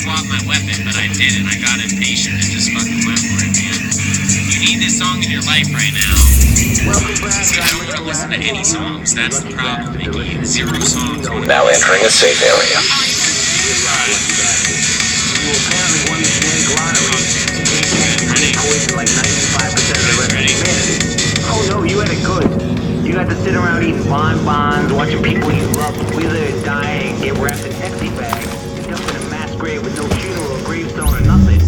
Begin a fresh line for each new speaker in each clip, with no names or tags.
swap my weapon, but I didn't. I got impatient and just fucking went for it, man. You need this song in your life right now. See, I don't want to listen to any songs. That's the problem, Mickey. 0 songs.
Now entering a safe area.
Oh no, you had it good. You got to sit around eating bonbons, watching people you love wither, die, and get wrapped in Pepsi bags, and dump in a mass grave with no funeral, gravestone, or nothing.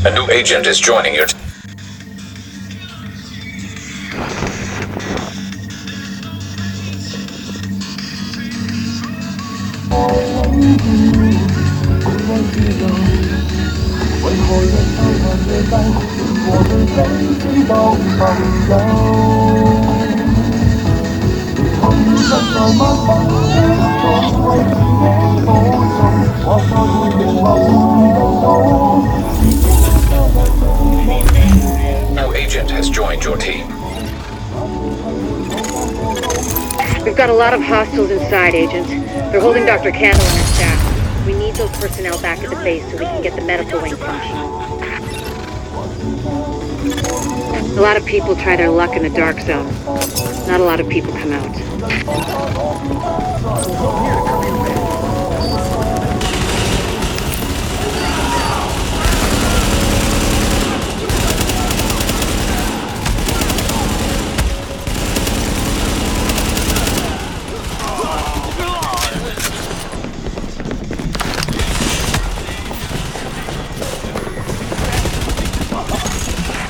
A new agent is joining your team. New agent has joined your team.
We've got a lot of hostiles inside, Agent. They're holding Dr. Candle and her staff. We need those personnel back at the base so we can get the medical wing functioning. A lot of people try their luck in the dark zone. Not a lot of people come out.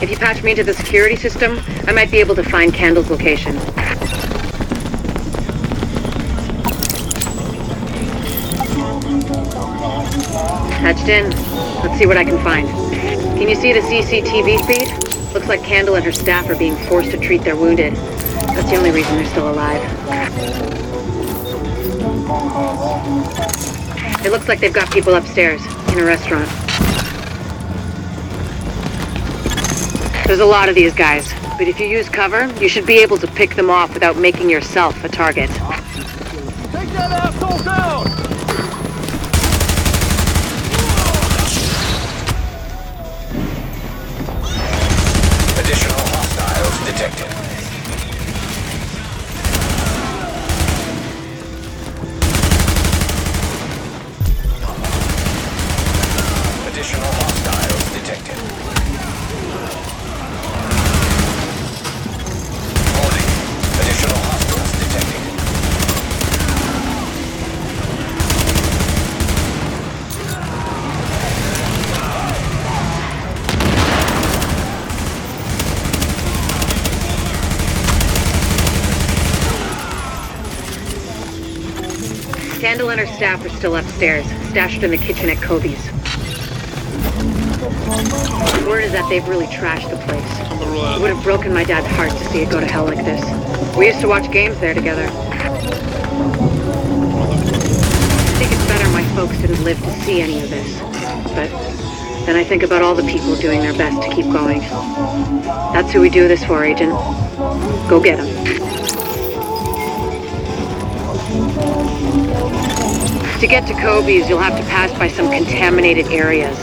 If you patch me into the security system, I might be able to find Candle's location. Patched in. Let's see what I can find. Can you see the CCTV feed? Looks like Candle and her staff are being forced to treat their wounded. That's the only reason they're still alive. It looks like they've got people upstairs, in a restaurant. There's a lot of these guys, but if you use cover, you should be able to pick them off without making yourself a target.
Take that asshole down!
Additional hostiles detected. Additional hostiles detected. Warning. Additional hostiles detected.
Candle and her staff are still upstairs, stashed in the kitchen at Kobe's. Word is that they've really trashed the place. It would have broken my dad's heart to see it go to hell like this. We used to watch games there together. I think it's better my folks didn't live to see any of this. But then I think about all the people doing their best to keep going. That's who we do this for, Agent. Go get them. To get to Kobe's, you'll have to pass by some contaminated areas.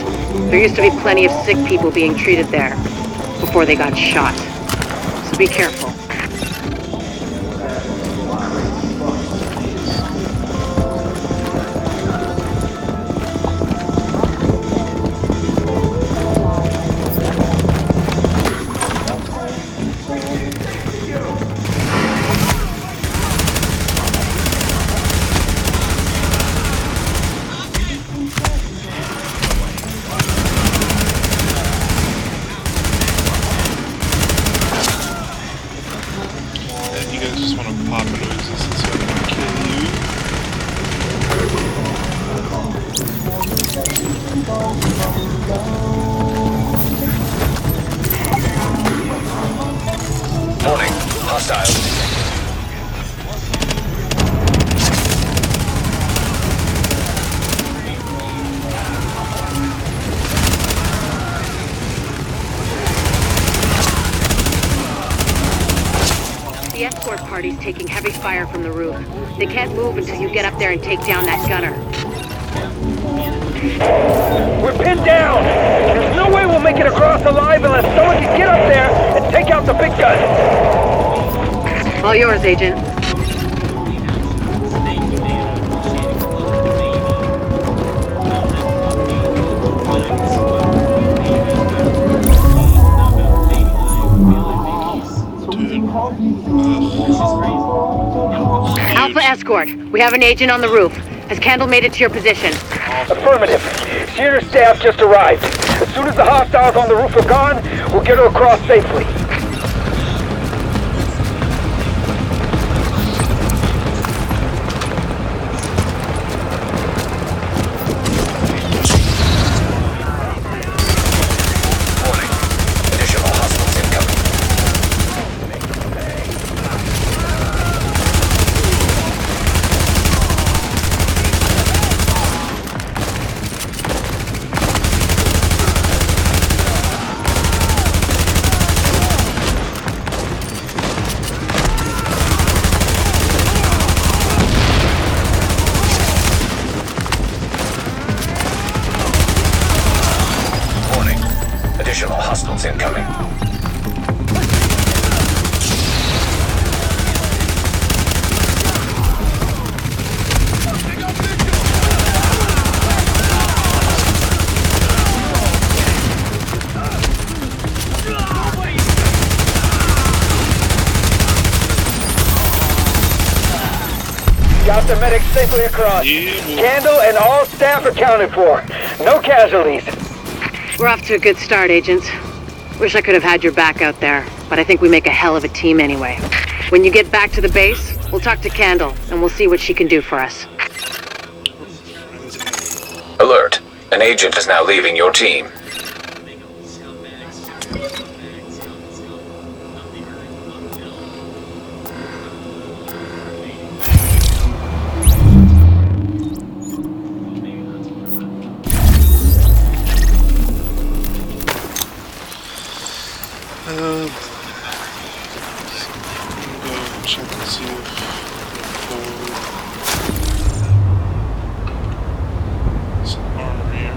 There used to be plenty of sick people being treated there before they got shot. So be careful.
pop noises so I can kill you.
Warning. Hostiles.
The escort party's taking heavy fire from the roof. They can't move until you get up there and take down that gunner.
We're pinned down! There's no way we'll make it across alive unless someone can get up there and take out the big gun!
All yours, Agent. Alpha Escort, we have an agent on the roof. Has Candle made it to your position?
Affirmative. She and her staff just arrived. As soon as the hostiles on the roof are gone, we'll get her across safely.
Warning. Additional hostiles incoming. Warning. Additional hostiles incoming.
Got the medics safely across. Candle and all staff accounted for. No casualties.
We're off to a good start, agents. Wish I could have had your back out there, but I think we make a hell of a team anyway. When you get back to the base, we'll talk to Candle, and we'll see what she can do for us.
Alert. An agent is now leaving your team.
Go check and see if some armor here.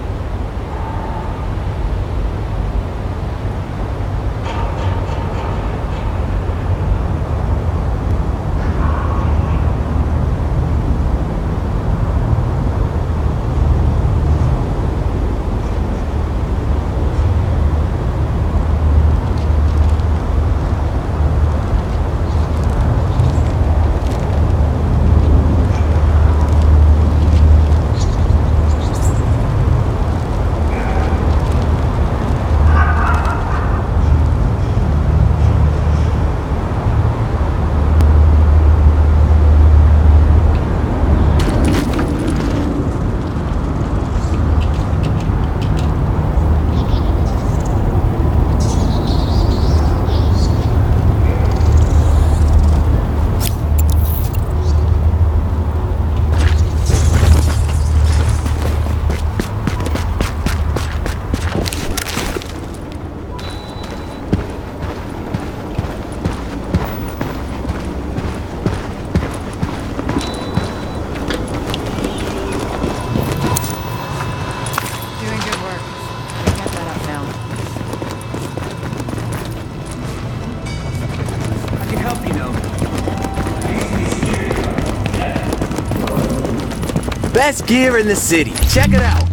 Best gear in the city. Check it out.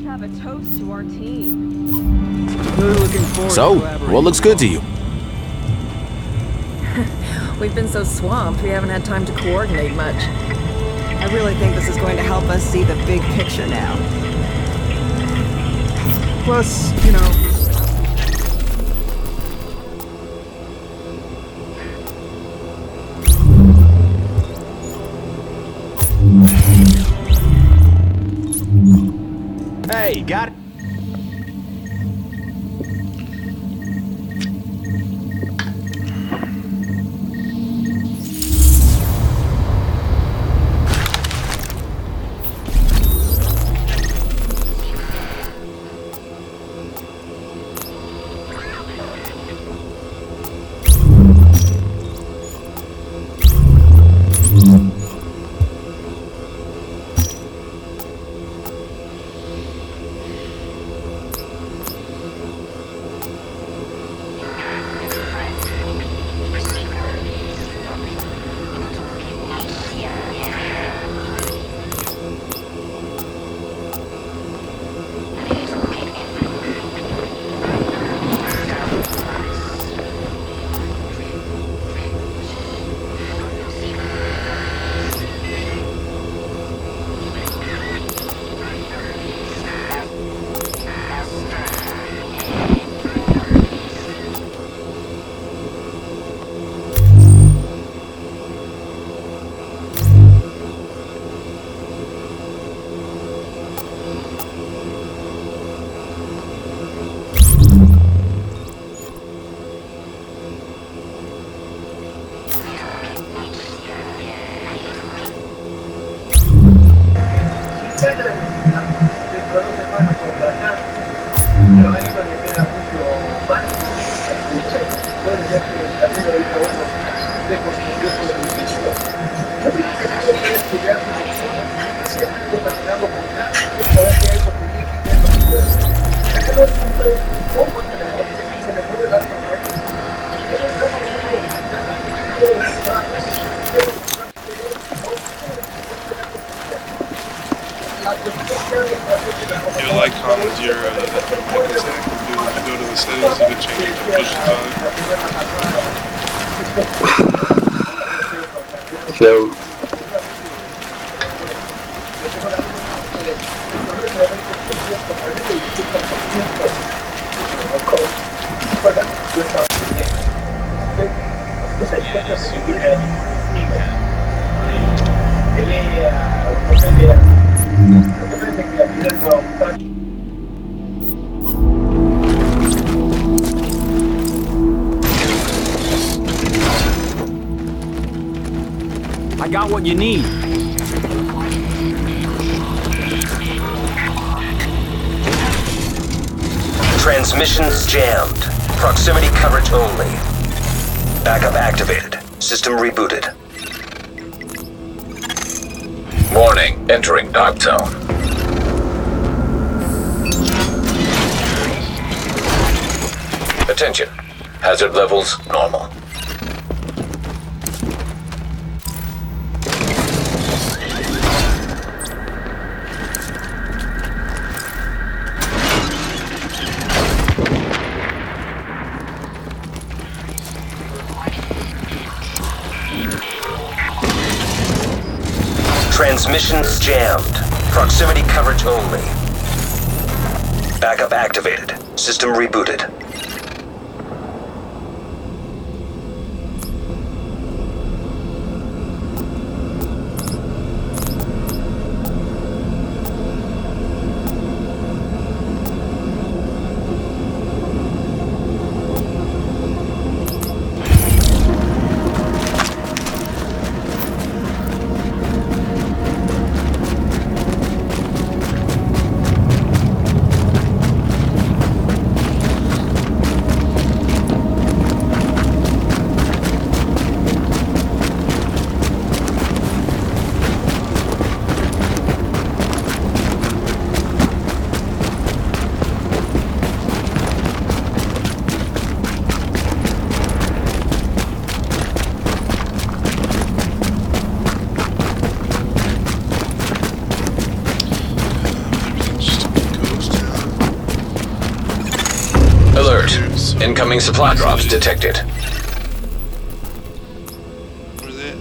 Have a toast to our team.
Really looking forward so, what looks good to you?
We've been so swamped, we haven't had time to coordinate much. I really think this is going to help us see the big picture now.
Plus, you know, Okay, got it.
Your Lycon with your mic attack. Go to the settings, you can change it to push the
So,
I got what you need.
Transmissions jammed. Proximity coverage only. Backup activated. System rebooted. Warning, entering dark zone. Attention. Hazard levels normal. Transmissions jammed. Proximity coverage only. Backup activated. System rebooted. Alert. Incoming supply drops detected.
Where's it?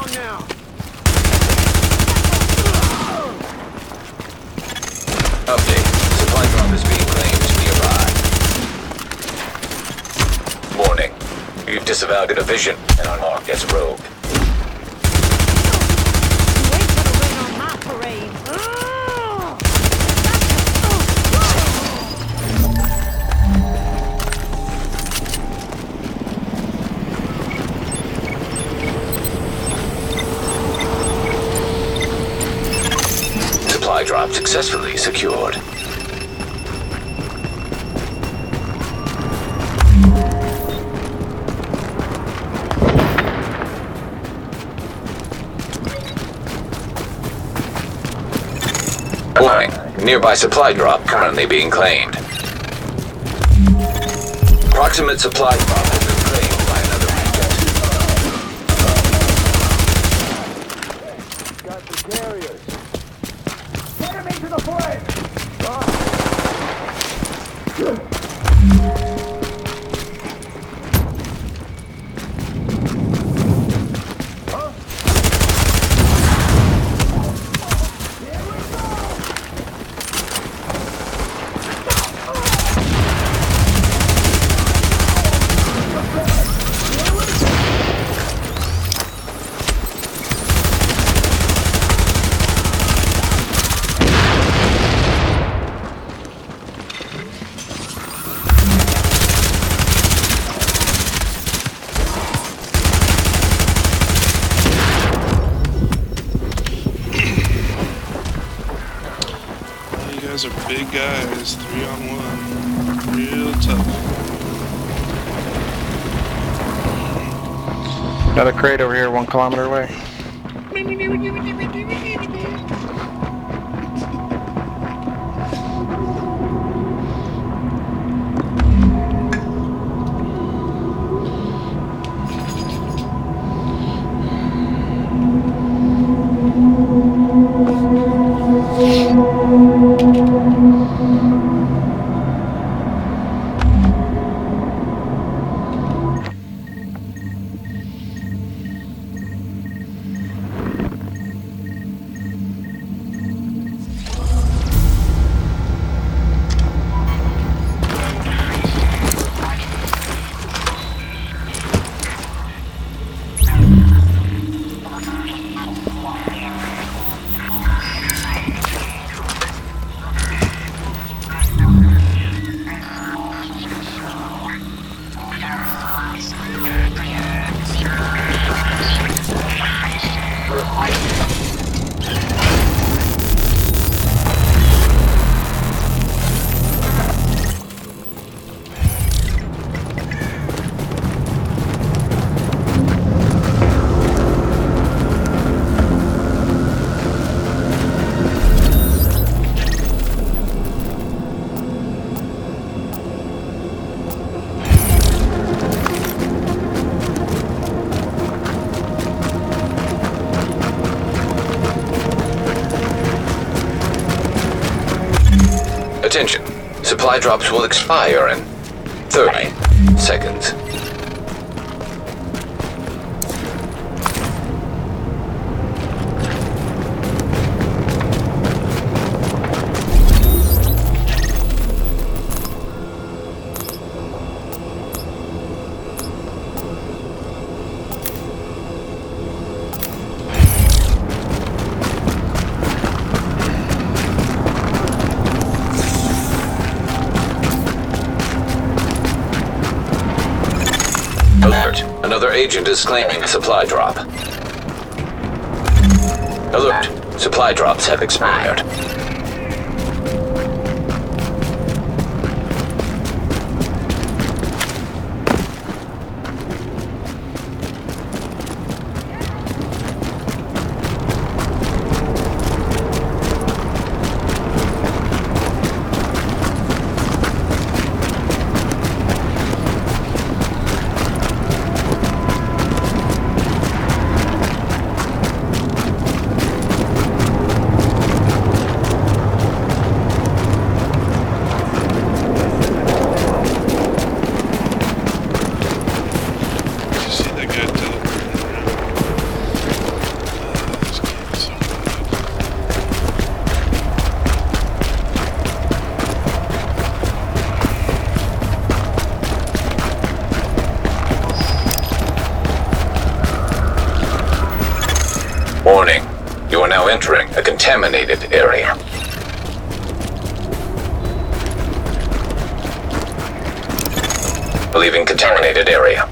along now.
Update. Supply drop is being claimed nearby. Warning. You've disavowed a vision and are marked as rogue. Supply drop successfully secured. Warning. Nearby supply drop currently being claimed. Proximate supply drop has been claimed by another agent.
Got the carriers. Enemy to the flank!
You guys are big guys, 3-on-1. Real tough.
Got a crate over here 1 kilometer away.
Attention. Supply drops will expire in 30 seconds. Alert. Another agent is claiming a supply drop. Alert. Supply drops have expired. Warning. You are now entering a contaminated area. Leaving contaminated area.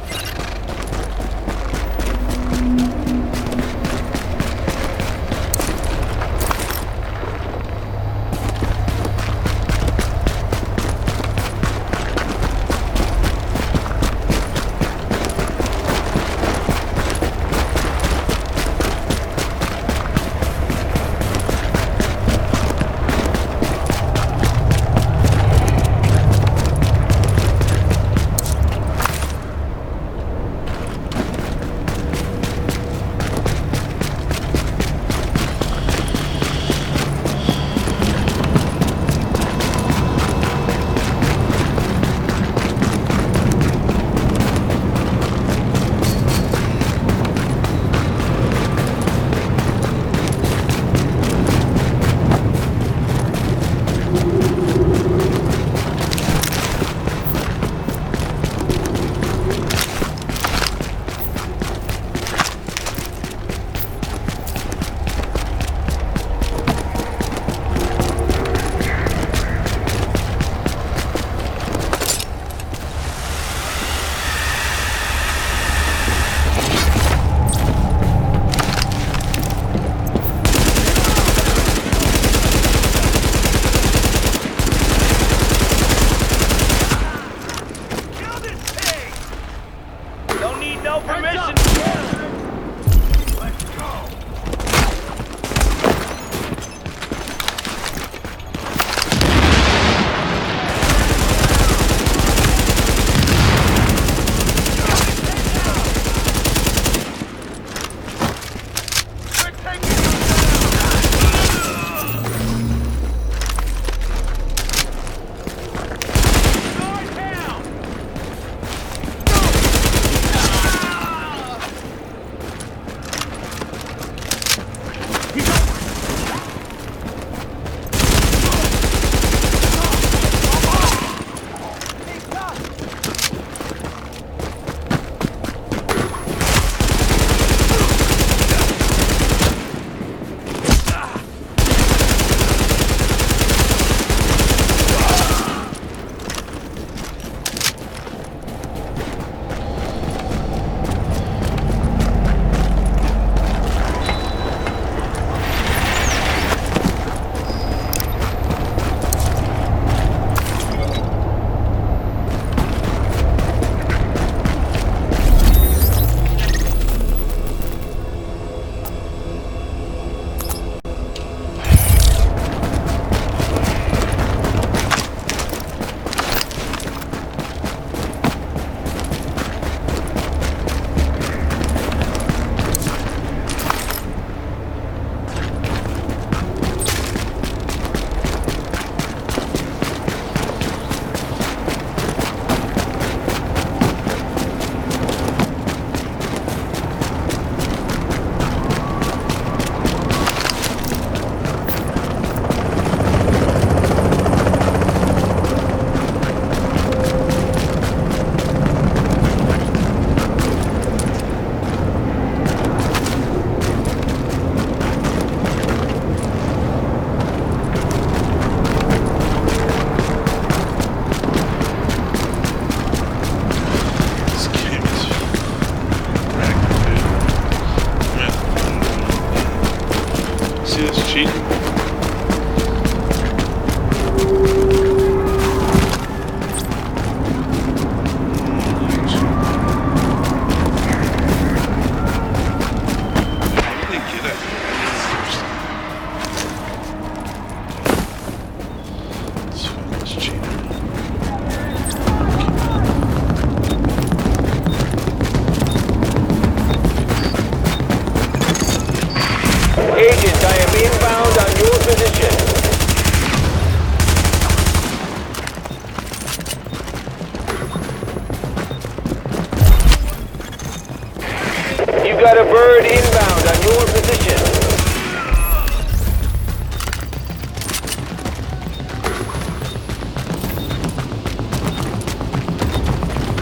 got a bird inbound on your position.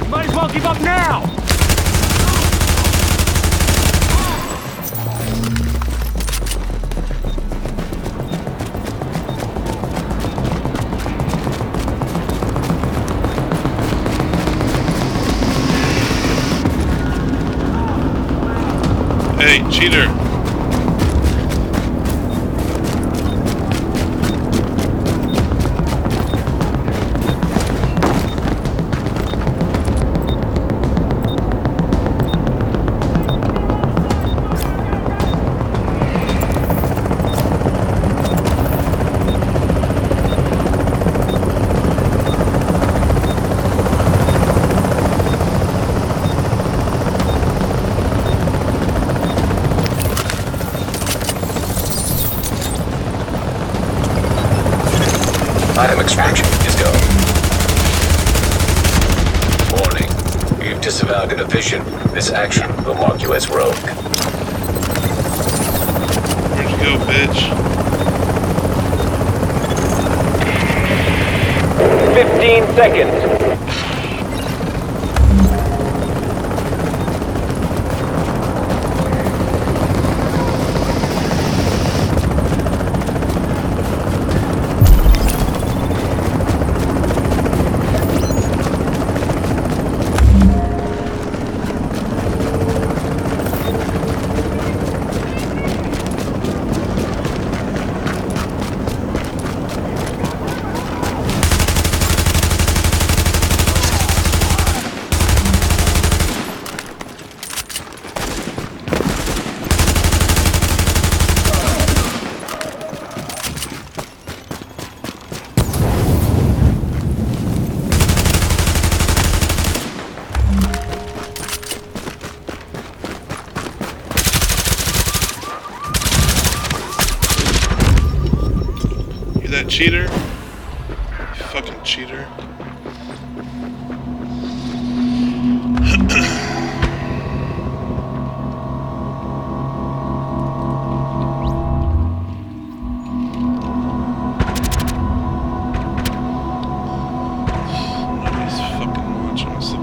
Might as well give up now!
Cheater.
Item extraction is go. Warning. You've disavowed an evasion. This action will mark you as rogue.
Where'd you go, bitch?
15 seconds.
You that cheater? You fucking cheater. Nobody's fucking watching us.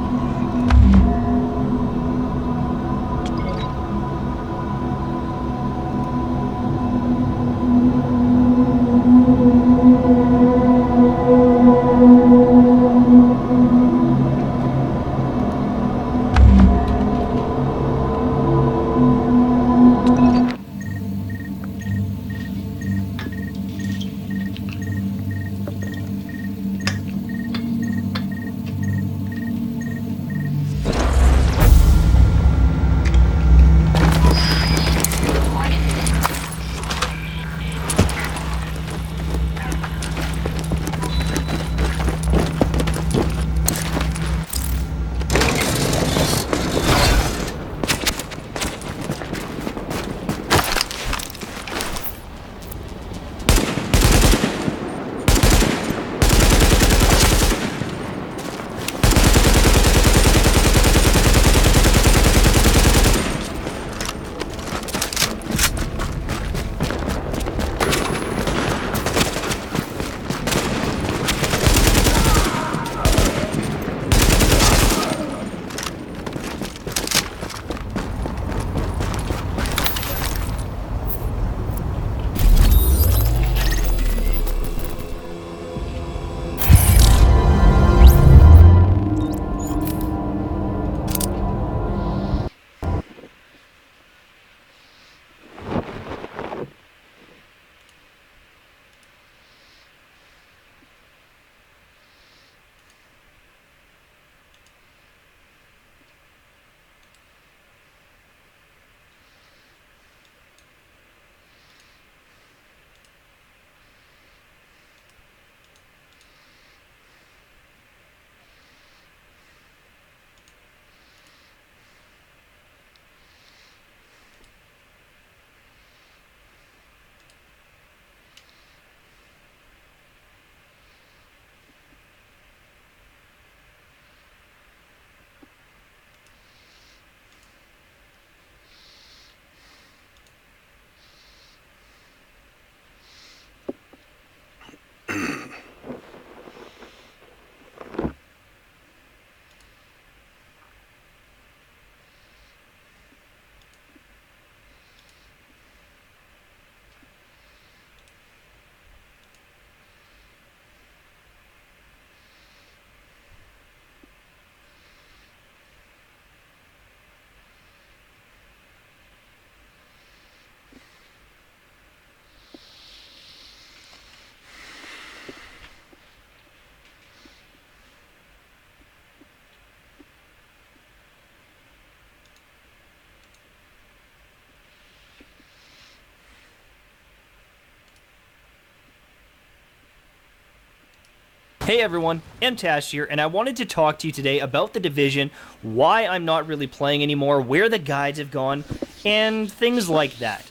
Hey everyone, MTash here, and I wanted to talk to you today about The Division, why I'm not really playing anymore, where the guides have gone, and things like that.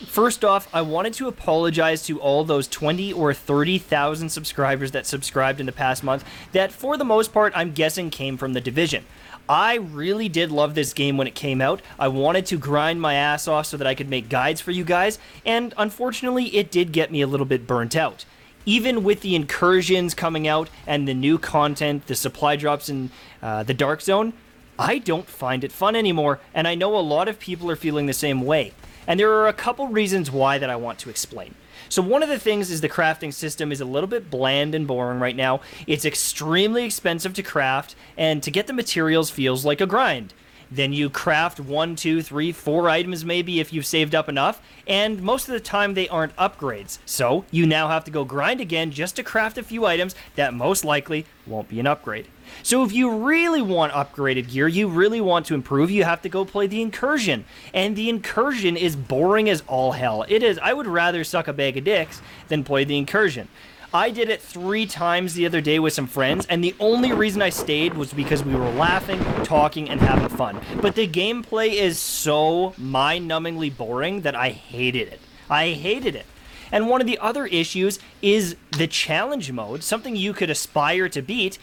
First off, I wanted to apologize to all those 20 or 30,000 subscribers that subscribed in the past month that, for the most part, I'm guessing came from The Division. I really did love this game when it came out. I wanted to grind my ass off so that I could make guides for you guys, and unfortunately, it did get me a little bit burnt out. Even with the incursions coming out and the new content, the supply drops in the Dark Zone, I don't find it fun anymore, and I know a lot of people are feeling the same way. And there are a couple reasons why that I want to explain. So one of the things is the crafting system is a little bit bland and boring right now. It's extremely expensive to craft, and to get the materials feels like a grind. Then you craft 1, 2, 3, 4 items maybe if you've saved up enough, and most of the time they aren't upgrades. So you now have to go grind again just to craft a few items that most likely won't be an upgrade. So if you really want upgraded gear, you really want to improve, you have to go play the Incursion. And the Incursion is boring as all hell. It is. I would rather suck a bag of dicks than play the Incursion. I did it 3 times the other day with some friends, and the only reason I stayed was because we were laughing, talking, and having fun. But the gameplay is so mind-numbingly boring that I hated it. I hated it. And one of the other issues is the challenge mode, something you could aspire to beat,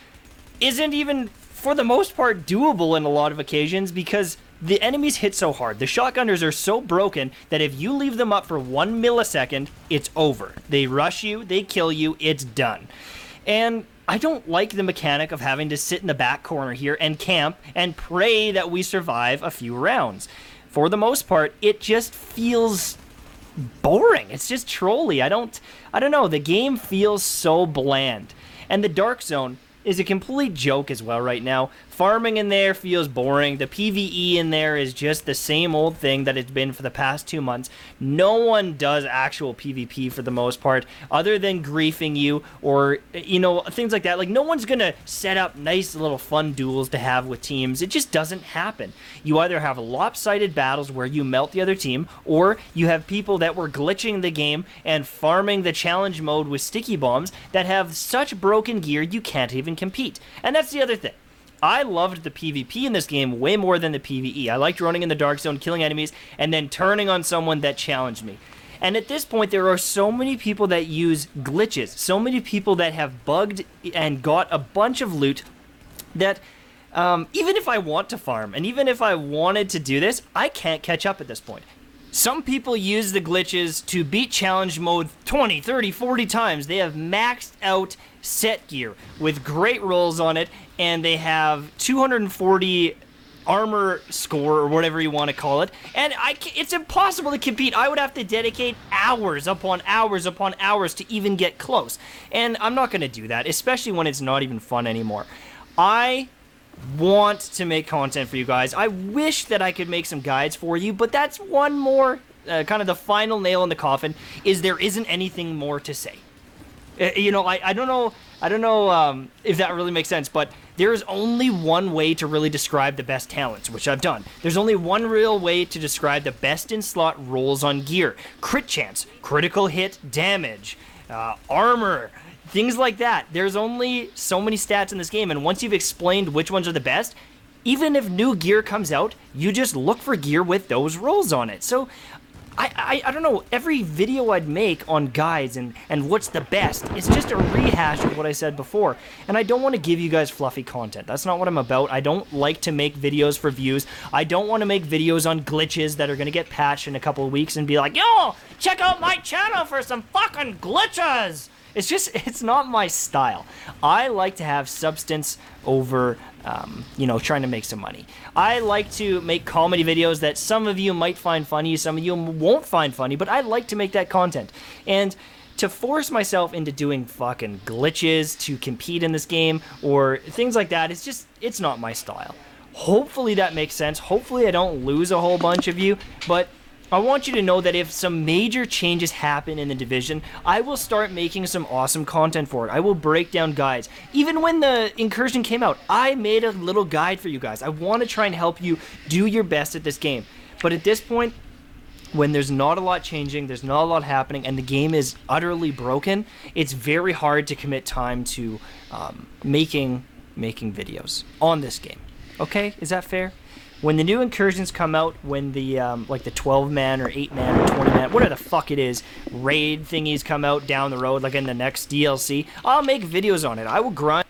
isn't even, for the most part, doable in a lot of occasions because the enemies hit so hard. The shotgunners are so broken that if you leave them up for 1 millisecond, it's over. They rush you, they kill you, it's done. And I don't like the mechanic of having to sit in the back corner here and camp and pray that we survive a few rounds. For the most part, it just feels boring. It's just trolly. I don't know. The game feels so bland. And the Dark Zone is a complete joke as well right now. Farming in there feels boring. The PvE in there is just the same old thing that it's been for the past 2 months. No one does actual PvP for the most part, other than griefing you or, things like that. Like, no one's gonna set up nice little fun duels to have with teams. It just doesn't happen. You either have lopsided battles where you melt the other team, or you have people that were glitching the game and farming the challenge mode with sticky bombs that have such broken gear you can't even compete. And that's the other thing. I loved the PvP in this game way more than the PvE. I liked running in the Dark Zone, killing enemies, and then turning on someone that challenged me. And at this point, there are so many people that use glitches, so many people that have bugged and got a bunch of loot that even if I want to farm, and even if I wanted to do this, I can't catch up at this point. Some people use the glitches to beat challenge mode 20, 30, 40 times. They have maxed out set gear with great rolls on it, and they have 240 armor score, or whatever you want to call it, and it's impossible to compete. I would have to dedicate hours upon hours upon hours to even get close, and I'm not going to do that, especially when it's not even fun anymore. I want to make content for you guys. I wish that I could make some guides for you, but that's one more kind of the final nail in the coffin, is there isn't anything more to say. I don't know if that really makes sense, but there is only one way to really describe the best talents, which I've done. There's only one real way to describe the best in slot rolls on gear: crit chance, critical hit damage, armor, things like that. There's only so many stats in this game, and once you've explained which ones are the best, even if new gear comes out, you just look for gear with those rolls on it. So I don't know, every video I'd make on guides and what's the best, it's just a rehash of what I said before. And I don't want to give you guys fluffy content. That's not what I'm about. I don't like to make videos for views. I don't want to make videos on glitches that are going to get patched in a couple of weeks and be like, yo, check out my channel for some fucking glitches. It's not my style. I like to have substance over, trying to make some money. I like to make comedy videos that some of you might find funny, some of you won't find funny, but I like to make that content. And to force myself into doing fucking glitches to compete in this game or things like that, it's not my style. Hopefully that makes sense. Hopefully I don't lose a whole bunch of you, but I want you to know that if some major changes happen in the Division, I will start making some awesome content for it. I will break down guides. Even when the Incursion came out, I made a little guide for you guys. I want to try and help you do your best at this game. But at this point, when there's not a lot changing, there's not a lot happening, and the game is utterly broken, it's very hard to commit time to making videos on this game. Okay, is that fair? When the new incursions come out, when the like the 12-man or 8-man or 20-man, whatever the fuck it is, raid thingies come out down the road, like in the next DLC, I'll make videos on it. I will grind